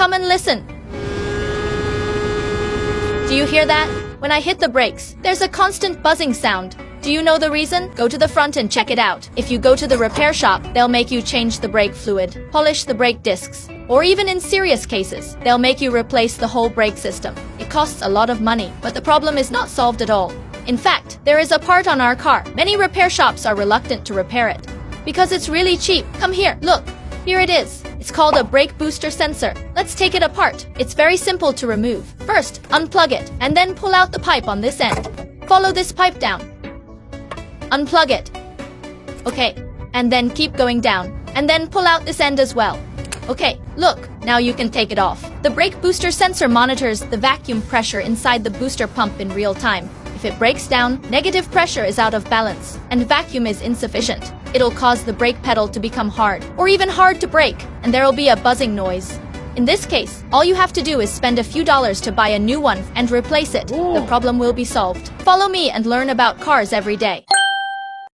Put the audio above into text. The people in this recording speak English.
Come and listen. Do you hear that? When I hit the brakes, there's a constant buzzing sound. Do you know the reason? Go to the front and check it out. If you go to the repair shop, they'll make you change the brake fluid, polish the brake discs, or even in serious cases, they'll make you replace the whole brake system. It costs a lot of money, but the problem is not solved at all. In fact, there is a part on our car. Many repair shops are reluctant to repair it because it's really cheap. Come here, look. Here it is. It's called a brake booster sensor. Let's take it apart. It's very simple to remove. First, unplug it, and then pull out the pipe on this end. Follow this pipe down. Unplug it. Okay, and then keep going down, and then pull out this end as well. Okay, look, now you can take it off. The brake booster sensor monitors the vacuum pressure inside the booster pump in real time. If it breaks down, negative pressure is out of balance, and vacuum is insufficient. It'll cause the brake pedal to become hard, or even hard to brake, and there'll be a buzzing noise. In this case, all you have to do is spend a few dollars to buy a new one and replace it. The problem will be solved. Follow me and learn about cars every day.